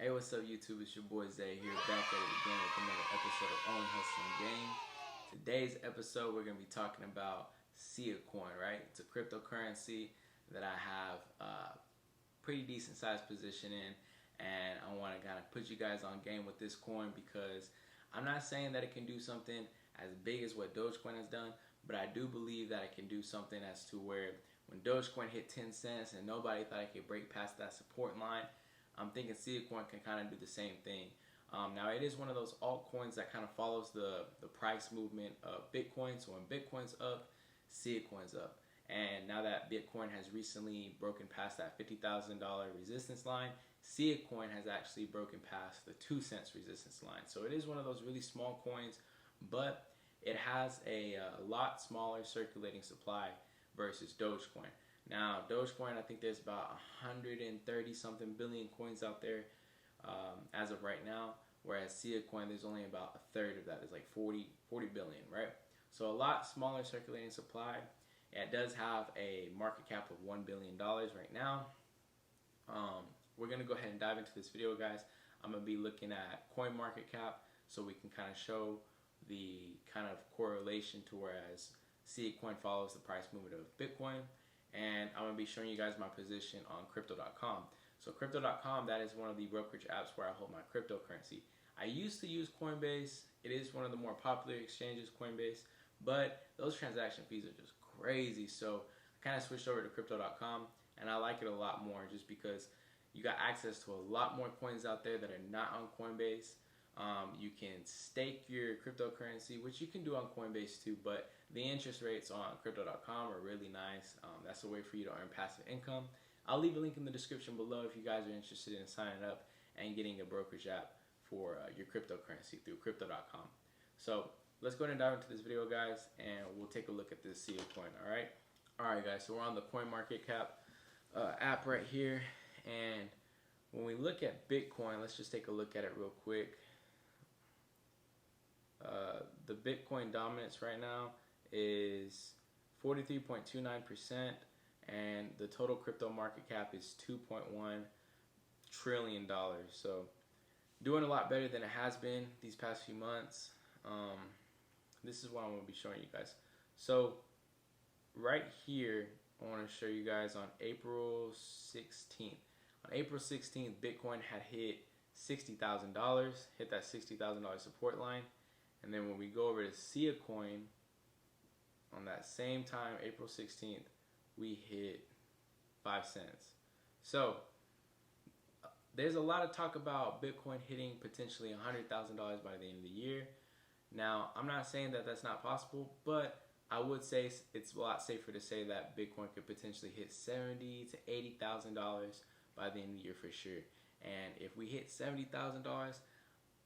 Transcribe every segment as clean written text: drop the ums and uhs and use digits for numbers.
Hey, what's up YouTube? It's your boy Zay here, back at it again with another episode of Own Hustling Game. Today's episode, we're going to be talking about Siacoin, right? It's a cryptocurrency that I have a pretty decent sized position in, and I want to kind of put you guys on game with this coin because I'm not saying that it can do something as big as what Dogecoin has done, but I do believe that it can do something as to where when Dogecoin hit 10 cents and nobody thought it could break past that support line, I'm thinking Siacoin can kind of do the same thing. Now it is one of those altcoins that kind of follows the price movement of Bitcoin. So when Bitcoin's up, Siacoin's up. And now that Bitcoin has recently broken past that $50,000 resistance line, Siacoin has actually broken past the 2 cents resistance line. So it is one of those really small coins, but it has a lot smaller circulating supply versus Dogecoin. Now, Dogecoin, I think there's about 130 something billion coins out there as of right now, whereas Siacoin, there's only about a third of that. It's like 40 billion, right? So a lot smaller circulating supply. It does have a market cap of $1 billion right now. We're going to go ahead and dive into this video, guys. I'm going to be looking at coin market cap so we can kind of show the kind of correlation to whereas Siacoin follows the price movement of Bitcoin. And I'm going to be showing you guys my position on crypto.com. So crypto.com, that is one of the brokerage apps where I hold my cryptocurrency. I used to use Coinbase. It is one of the more popular exchanges, Coinbase, but those transaction fees are just crazy. So I kind of switched over to crypto.com, and I like it a lot more just because you got access to a lot more coins out there that are not on Coinbase. You can stake your cryptocurrency, which you can do on Coinbase too, but the interest rates on crypto.com are really nice. That's a way for you to earn passive income. I'll leave a link in the description below if you guys are interested in signing up and getting a brokerage app for your cryptocurrency through crypto.com. So let's go ahead and dive into this video, guys, and we'll take a look at this Siacoin, all right? All right, guys, so we're on the CoinMarketCap app right here, and when we look at Bitcoin, let's just take a look at it real quick. The Bitcoin dominance right now is 43.29%, and the total crypto market cap is $2.1 trillion. So doing a lot better than it has been these past few months. This is what I'm going to be showing you guys. So right here, I want to show you guys on April 16th. On April 16th, Bitcoin had hit $60,000, hit that $60,000 support line. And then when we go over to Siacoin, on that same time, April 16th, we hit 5 cents. So there's a lot of talk about Bitcoin hitting potentially $100,000 by the end of the year. Now, I'm not saying that that's not possible, but I would say it's a lot safer to say that Bitcoin could potentially hit $70,000 to $80,000 by the end of the year for sure. And if we hit $70,000,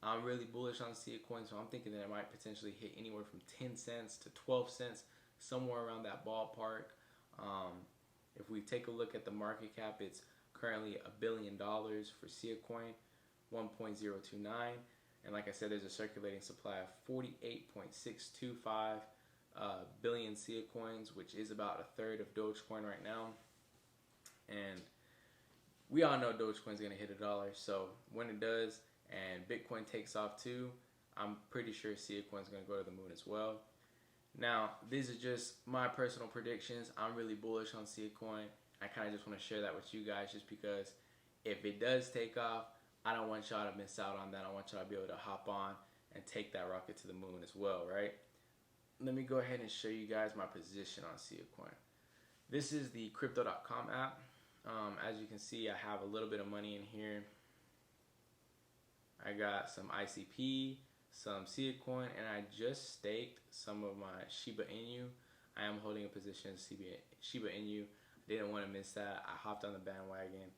I'm really bullish on Siacoin, so I'm thinking that it might potentially hit anywhere from 10 cents to 12 cents, somewhere around that ballpark. If we take a look at the market cap, it's currently $1 billion for Siacoin, 1.029. And like I said, there's a circulating supply of 48.625 billion Siacoins, which is about a third of Dogecoin right now. And we all know Dogecoin's going to hit $1, so when it does, and Bitcoin takes off too, I'm pretty sure Siacoin's going to go to the moon as well. Now, these are just my personal predictions. I'm really bullish on Siacoin. I kind of just want to share that with you guys just because if it does take off, I don't want y'all to miss out on that. I want y'all to be able to hop on and take that rocket to the moon as well, right? Let me go ahead and show you guys my position on Siacoin. This is the crypto.com app. As you can see, I have a little bit of money in here. I got some ICP, some Siacoin, and I just staked some of my Shiba Inu. I am holding a position in Shiba Inu. I didn't want to miss that. I hopped on the bandwagon.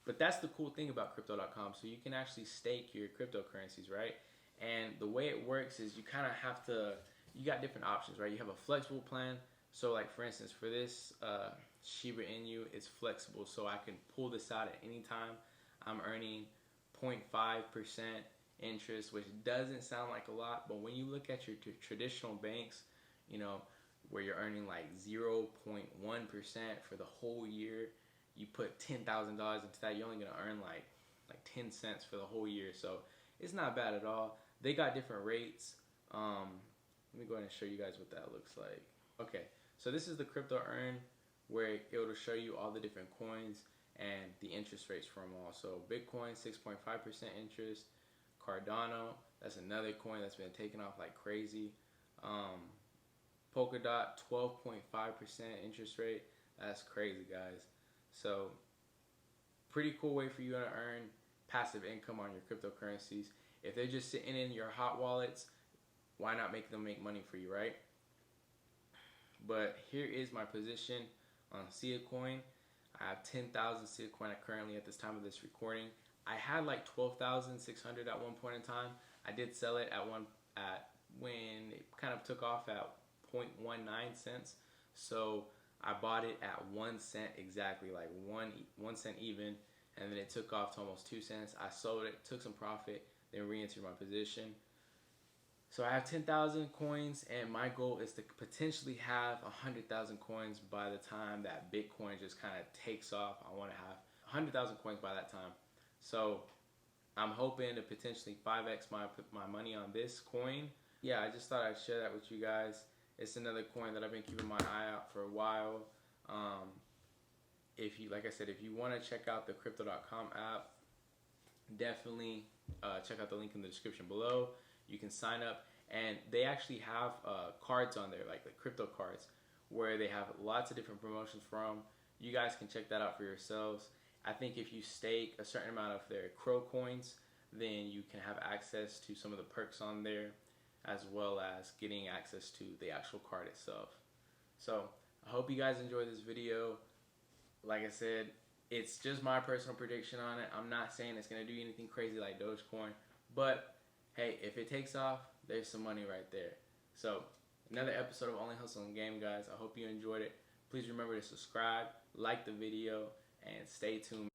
But that's the cool thing about crypto.com. So you can actually stake your cryptocurrencies, right? And the way it works is you kind of have to, you got different options, right? You have a flexible plan. So like for instance, for this Shiba Inu, it's flexible. So I can pull this out at any time. I'm earning 0.5% interest, which doesn't sound like a lot, but when you look at your traditional banks, you know, where you're earning like 0.1% for the whole year, you put $10,000 into that, you're only gonna earn like 10 cents for the whole year. So it's not bad at all. They got different rates. Let me go ahead and show you guys what that looks like. Okay, so this is the crypto earn, where it'll show you all the different coins and the interest rates for them all. So Bitcoin, 6.5% interest. Cardano, that's another coin that's been taking off like crazy. Polkadot, 12.5% interest rate. That's crazy, guys. So pretty cool way for you to earn passive income on your cryptocurrencies. If they're just sitting in your hot wallets, why not make them make money for you, right? But here is my position on Siacoin. I have 10,000 Siacoin currently at this time of this recording. I had like 12,600 at one point in time. I did sell it when it kind of took off at 0.19 cents. So I bought it at 1 cent exactly, like one cent even, and then it took off to almost 2 cents. I sold it, took some profit, then re-entered my position. So I have 10,000 coins, and my goal is to potentially have 100,000 coins by the time that Bitcoin just kind of takes off. I want to have 100,000 coins by that time. So I'm hoping to potentially 5x my money on this coin. Yeah, I just thought I'd share that with you guys. It's another coin that I've been keeping my eye out for a while. Like I said, if you want to check out the crypto.com app, definitely check out the link in the description below. You can sign up, and they actually have cards on there, like the crypto cards, where they have lots of different promotions from. You guys can check that out for yourselves. I think if you stake a certain amount of their Crow coins, then you can have access to some of the perks on there, as well as getting access to the actual card itself. So I hope you guys enjoyed this video. Like I said, it's just my personal prediction on it. I'm not saying it's going to do anything crazy like Dogecoin, but hey, if it takes off, there's some money right there. So another episode of Only Hustle and Game, guys. I hope you enjoyed it. Please remember to subscribe, like the video, and stay tuned.